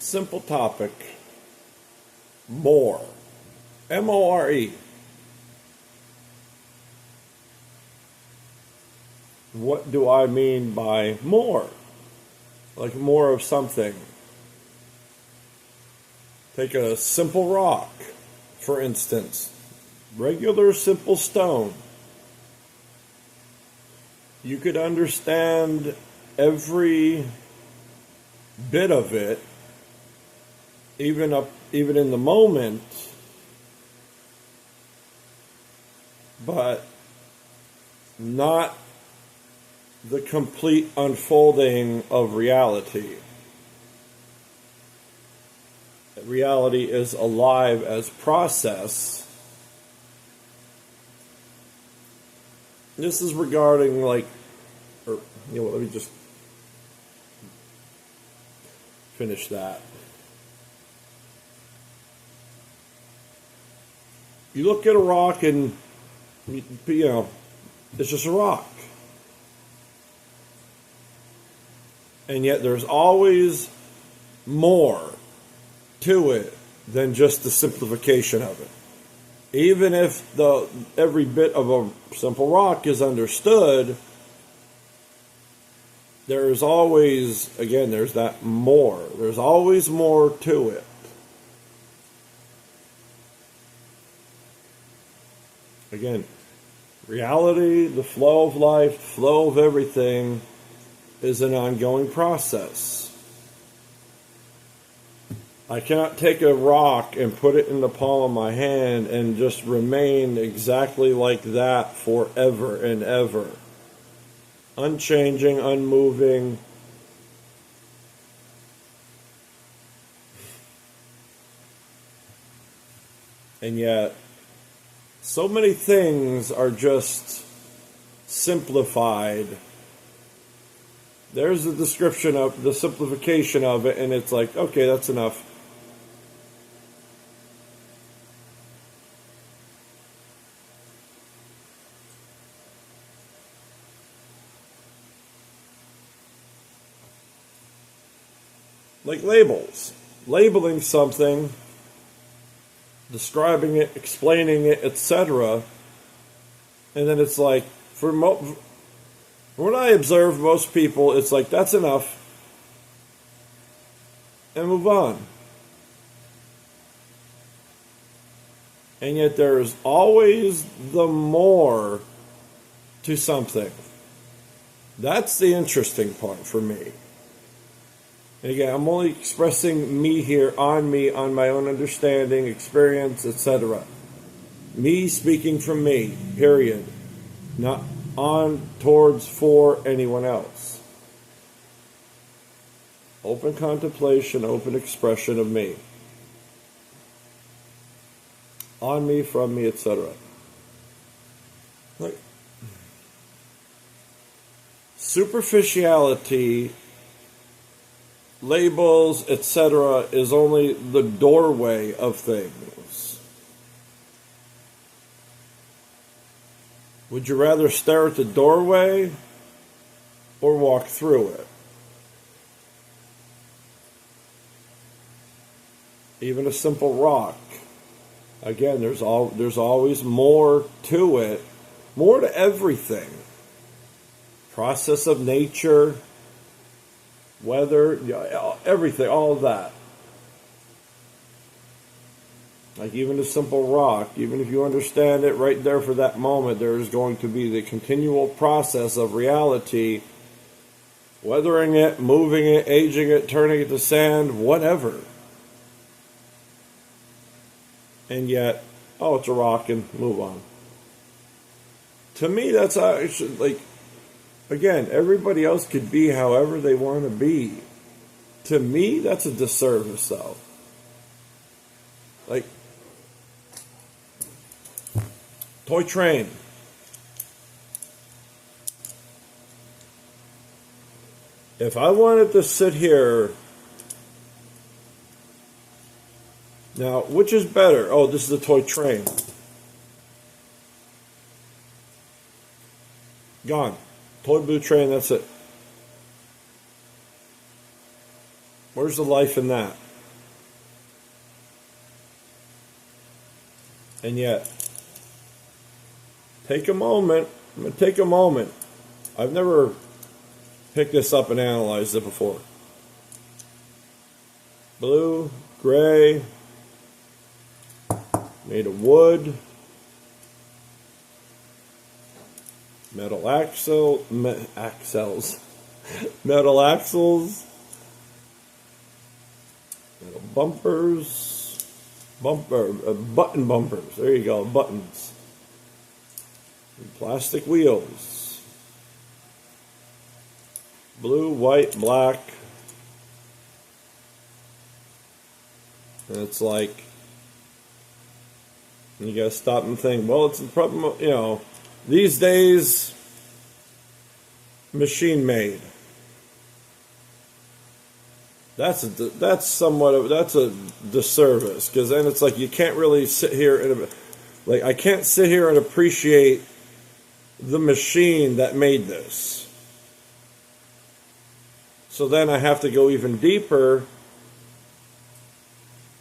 Simple topic. More. M-O-R-E. What do I mean by more? Like more of something. Take a simple rock, for instance. Regular simple stone. You could understand every bit of it, even in the moment, but not the complete unfolding of reality. Reality is alive as process. This is regarding let me just finish that. You look at a rock and, it's just a rock. And yet there's always more to it than just the simplification of it. Even if every bit of a simple rock is understood, there is always, there's that more. There's always more to it. Again, reality, the flow of life, the flow of everything is an ongoing process. I cannot take a rock and put it in the palm of my hand and just remain exactly like that forever and ever. Unchanging, unmoving. And yet, so many things are just simplified. There's a description of the simplification of it, and it's like, okay, that's enough. Like labels. Labeling something, describing it, explaining it, etc. And then it's like, from what I observe, most people, it's like, that's enough. And move on. And yet there is always the more to something. That's the interesting part for me. And again, I'm only expressing me here, on my own understanding, experience, etc. Me speaking from me, period. Not on, towards, for anyone else. Open contemplation, open expression of me. On me, from me, etc. Like, superficiality, labels, etc., is only the doorway of things. Would you rather stare at the doorway or walk through it? Even a simple rock. Again, there's always more to it, more to everything. Process of nature, weather, everything, all of that. Like even a simple rock, even if you understand it right there for that moment, there is going to be the continual process of reality, weathering it, moving it, aging it, turning it to sand, whatever. And yet, it's a rock and move on. To me, that's how it should, again, everybody else could be however they want to be. To me, that's a disservice, though. Toy train. If I wanted to sit here... Now, which is better? Oh, this is a toy train. Gone. Toy blue train, that's it. Where's the life in that? And yet, take a moment. I'm going to take a moment. I've never picked this up and analyzed it before. Blue, gray, made of wood, metal axles, metal axles, metal bumpers, button bumpers. There you go, buttons. And plastic wheels. Blue, white, black. And it's like, you gotta stop and think, well, it's the problem, these days, machine made. That's a disservice, because then it's like you can't really sit here and I can't sit here and appreciate the machine that made this. So then I have to go even deeper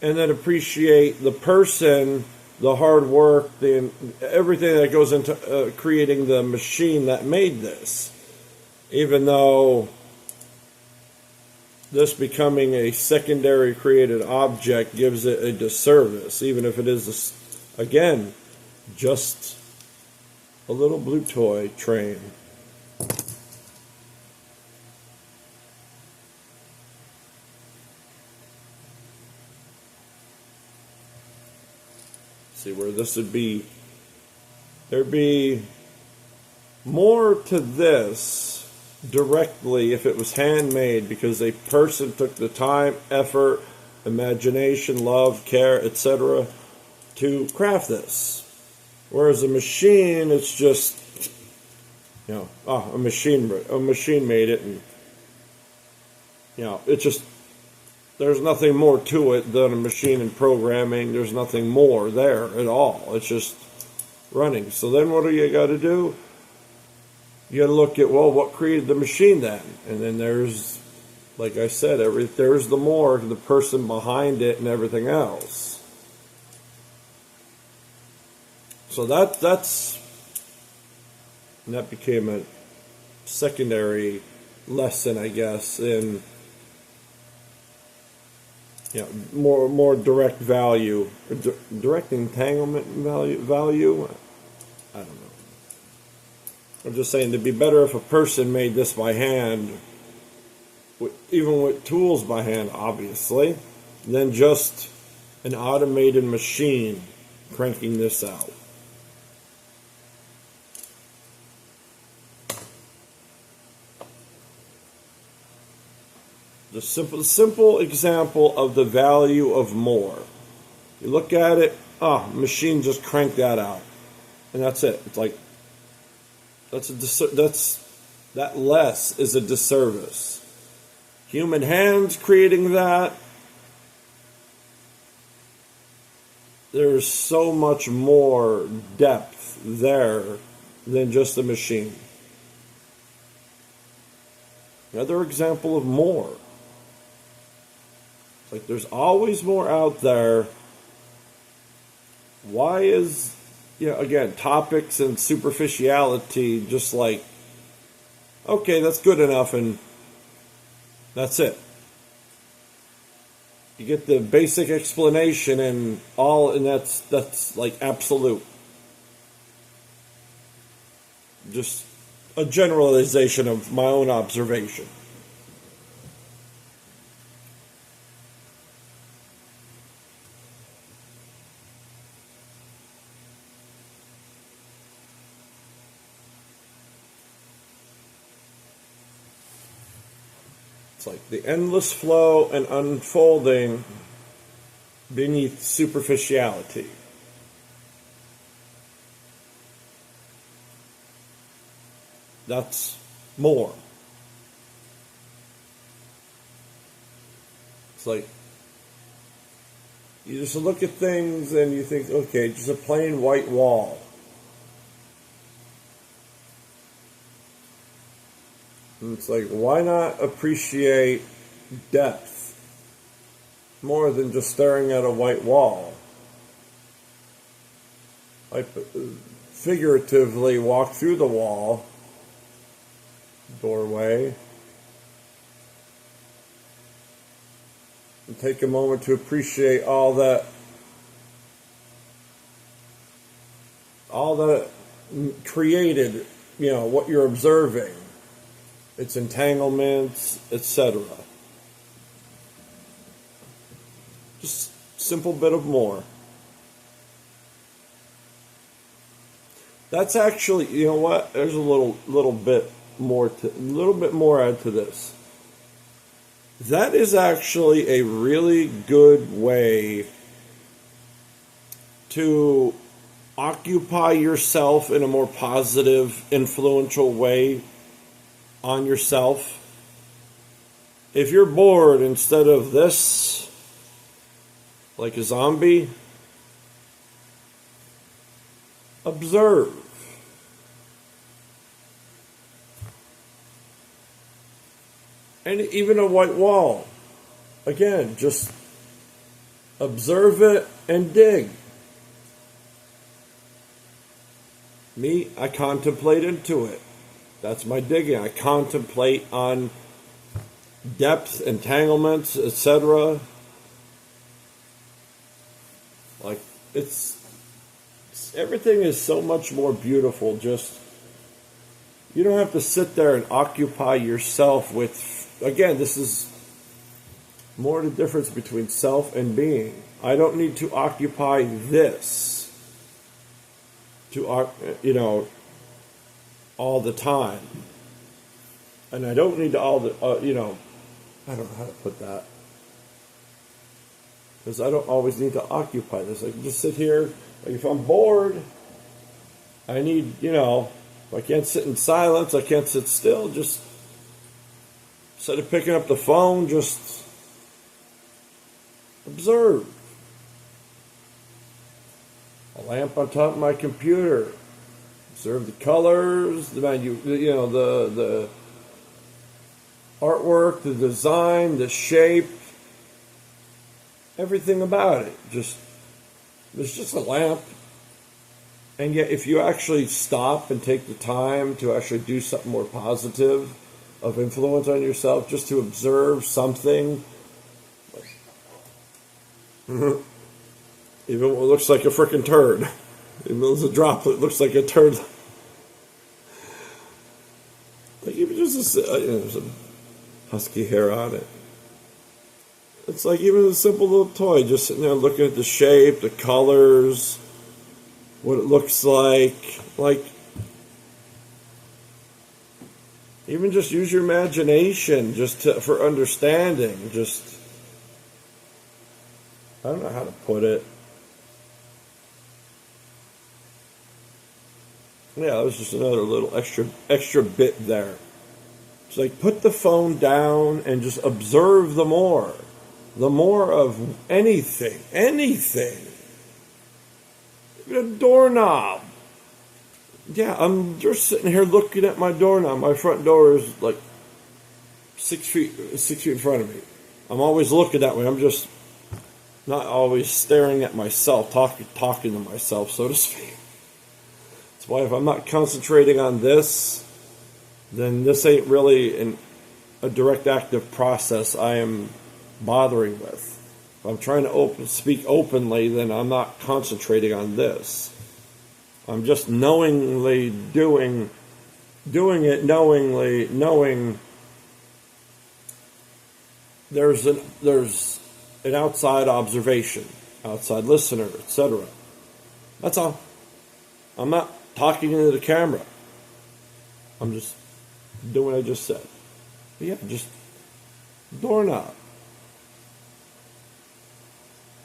and then appreciate the person, the hard work, everything that goes into creating the machine that made this. Even though this becoming a secondary created object gives it a disservice, even if it is, again, just a little blue toy train. See where this would be. There'd be more to this directly if it was handmade, because a person took the time, effort, imagination, love, care, etc. to craft this. Whereas a machine, it's just, a machine made it, and it's just, there's nothing more to it than a machine and programming. There's nothing more there at all. It's just running. So then what do you got to do? You got to look at, well, what created the machine then? And then there's, like I said, there's the more, the person behind it and everything else. So that became a secondary lesson, I guess, in more direct value, direct entanglement value. I don't know. I'm just saying it'd be better if a person made this by hand, even with tools by hand, obviously, than just an automated machine cranking this out. The simple example of the value of more. You look at it, machine just cranked that out, and that's it. It's like that less is a disservice. Human hands creating that. There's so much more depth there than just a machine. Another example of more. Like, there's always more out there. Why is, again, topics and superficiality just like, okay, that's good enough, and that's it. You get the basic explanation and that's like absolute. Just a generalization of my own observation. It's like the endless flow and unfolding beneath superficiality. That's more. It's like you just look at things and you think, okay, just a plain white wall. And it's like, why not appreciate depth more than just staring at a white wall? I figuratively walk through the wall, doorway, and take a moment to appreciate all that created, what you're observing, its entanglements, etc. Just simple bit of more. That's actually, you know what? There's a little bit more add to this. That is actually a really good way to occupy yourself in a more positive, influential way on yourself. If you're bored, instead of this, like a zombie, observe. And even a white wall. Again, just observe it and dig. Me, I contemplate into it. That's my digging. I contemplate on depth, entanglements, etc. Like, everything is so much more beautiful. Just, you don't have to sit there and occupy yourself with, again, this is more the difference between self and being. I don't need to occupy this to, all the time. And I don't need to I don't know how to put that. Because I don't always need to occupy this. I can just sit here. Like if I'm bored, I need, if I can't sit in silence, I can't sit still, just instead of picking up the phone, just observe. A lamp on top of my computer. Observe the colors, the artwork, the design, the shape, everything about it. It's just a lamp. And yet, if you actually stop and take the time to actually do something more positive, of influence on yourself, just to observe something, even what looks like a freaking turd, even though it's a droplet, looks like a turd. Like even just there's some husky hair on it. It's like even a simple little toy, just sitting there looking at the shape, the colors, what it looks like. Like, even just use your imagination for understanding. Just, I don't know how to put it. Yeah, that was just another little extra bit there. It's like, put the phone down and just observe the more. The more of anything. Even a doorknob. Yeah, I'm just sitting here looking at my doorknob. My front door is like 6 feet in front of me. I'm always looking that way. I'm just not always staring at myself, talking to myself, so to speak. That's why if I'm not concentrating on this, then this ain't really a direct active process I am bothering with. If I'm trying to speak openly, then I'm not concentrating on this. I'm just knowingly doing it, knowing there's an outside observation, outside listener, etc. That's all. I'm not talking into the camera. I'm just doing what I just said. But yeah, just doorknob.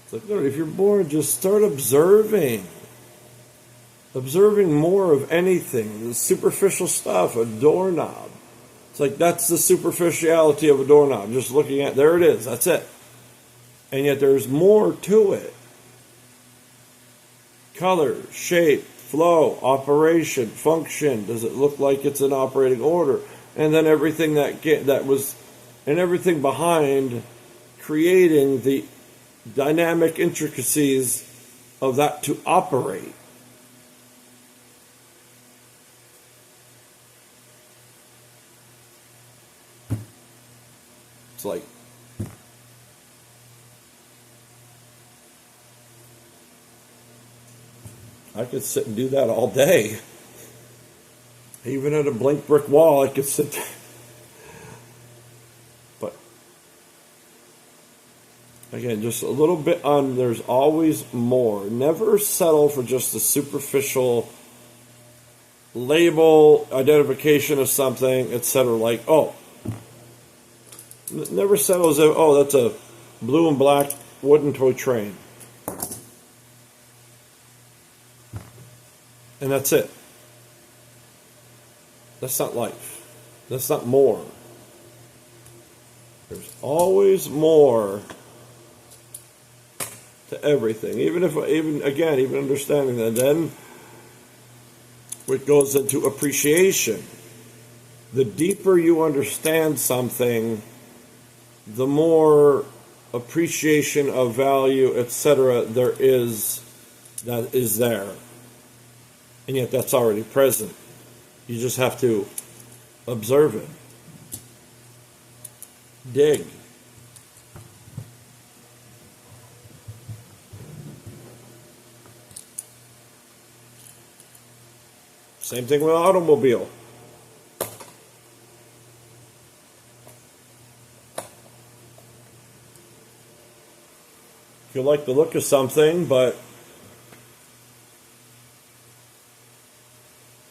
It's like, if you're bored, just start observing. Observing more of anything, the superficial stuff, a doorknob. It's like, that's the superficiality of a doorknob. Just looking at, there it is, that's it. And yet there's more to it. Color, shape, flow, operation, function. Does it look like it's in operating order? And then everything and everything behind creating the dynamic intricacies of that to operate. It's like, I could sit and do that all day. Even at a blank brick wall, I could sit there. But again, just a little bit on there's always more. Never settle for just a superficial label, identification of something, etc. Like, oh, never settle as if, oh, that's a blue and black wooden toy train. And that's it. That's not life. That's not more. There's always more to everything. Even understanding that, then it goes into appreciation. The deeper you understand something, the more appreciation of value, etc., there is that is there. And yet that's already present. You just have to observe it. Dig. Same thing with an automobile. If you like the look of something, but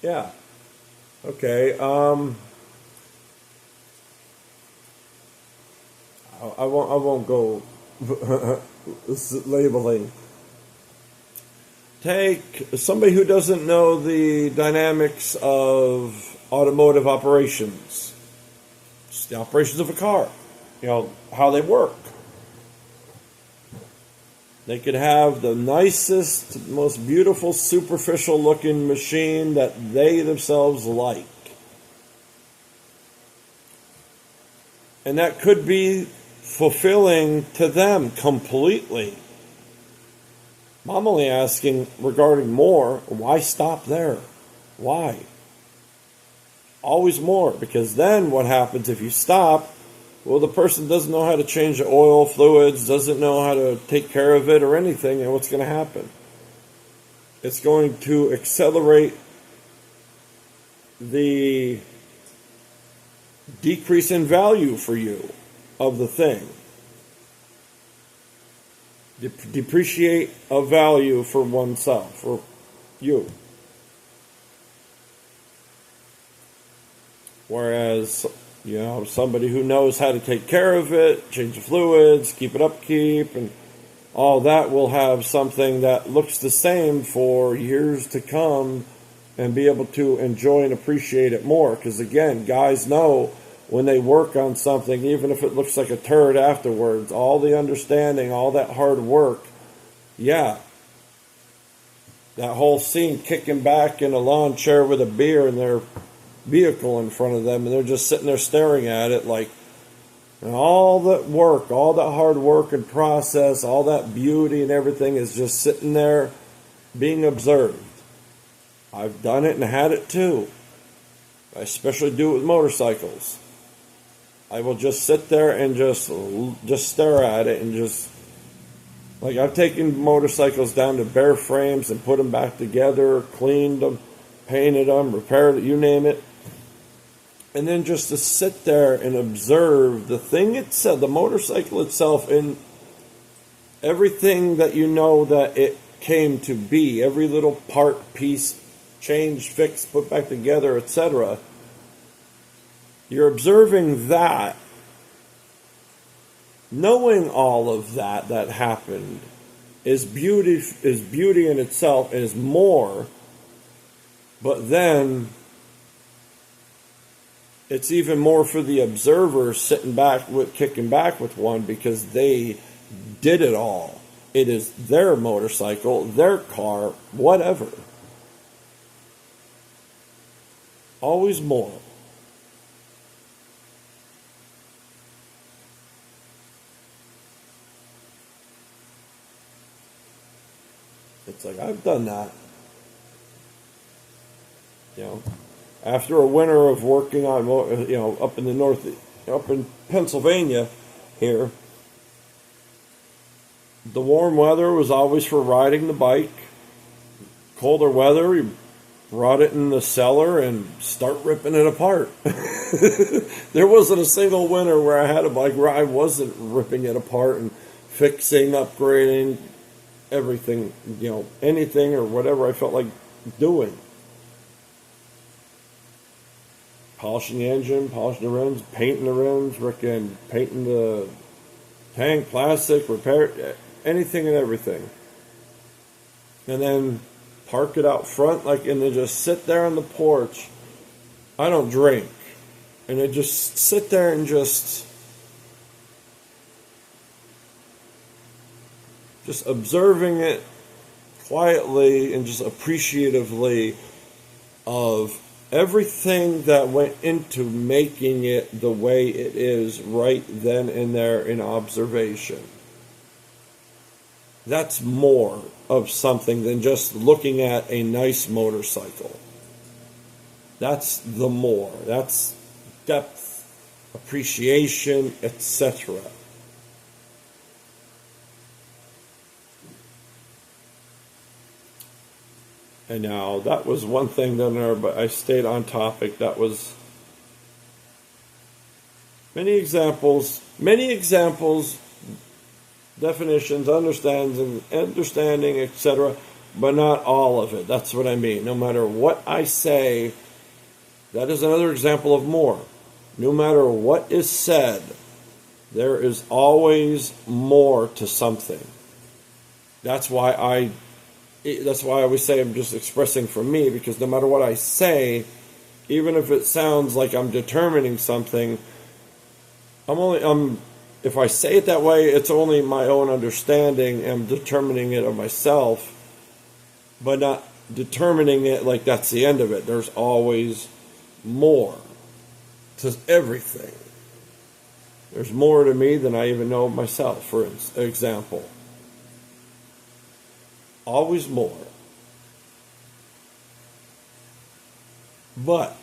yeah. Okay. I won't go labeling. Take somebody who doesn't know the dynamics of automotive operations. Just the operations of a car. You know, how they work. They could have the nicest, most beautiful, superficial looking machine that they themselves like. And that could be fulfilling to them completely. I'm only asking regarding more, why stop there? Why? Always more, because then what happens if you stop? Well, the person doesn't know how to change the oil, fluids, doesn't know how to take care of it or anything, and what's going to happen? It's going to accelerate the decrease in value for you of the thing. Depreciate of value for oneself, for you. Whereas, you know, somebody who knows how to take care of it, change the fluids, keep it upkeep, and all that will have something that looks the same for years to come and be able to enjoy and appreciate it more. Because again, guys know when they work on something, even if it looks like a turd afterwards, all the understanding, all that hard work, yeah. That whole scene kicking back in a lawn chair with a beer in their vehicle in front of them, and they're just sitting there staring at it like, and all that work, all that hard work and process, all that beauty and everything is just sitting there being observed. I've done it and had it too. I especially do it with motorcycles. I will just sit there and just stare at it and just, like, I've taken motorcycles down to bare frames and put them back together, cleaned them, painted them, repaired it, you name it. And then just to sit there and observe the thing itself, the motorcycle itself, and everything that you know that it came to be, every little part, piece, changed, fixed, put back together, etc. You're observing that, knowing all of that happened is beauty in itself, and is more. But then it's even more for the observer sitting back with, kicking back with one, because they did it all. It is their motorcycle, their car, whatever. Always more. It's like, I've done that. You know, after a winter of working on, you know, up in the north, up in Pennsylvania, here. The warm weather was always for riding the bike. Colder weather, we brought it in the cellar and start ripping it apart. There wasn't a single winter where I had a bike where I wasn't ripping it apart and fixing, upgrading, everything, anything or whatever I felt like doing. Polishing the engine, polishing the rims, painting the rims, painting the tank, plastic, repair, anything and everything. And then park it out front, and then just sit there on the porch. I don't drink. And I just sit there and just observing it quietly and just appreciatively of everything that went into making it the way it is right then and there in observation. That's more of something than just looking at a nice motorcycle. That's the more. That's depth, appreciation, etc. And now, that was one thing down there, but I stayed on topic. That was many examples, definitions, understanding, etc., but not all of it. That's what I mean. No matter what I say, that is another example of more. No matter what is said, there is always more to something. That's why I always say I'm just expressing from me, because no matter what I say, even if it sounds like I'm determining something, if I say it that way, it's only my own understanding and determining it of myself, but not determining it like that's the end of it. There's always more to everything. There's more to me than I even know of myself, for example. Always more. But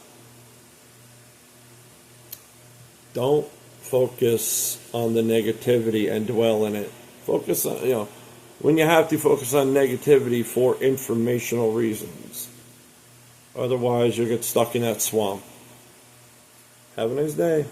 don't focus on the negativity and dwell in it. Focus on, when you have to, focus on negativity for informational reasons. Otherwise, you'll get stuck in that swamp. Have a nice day.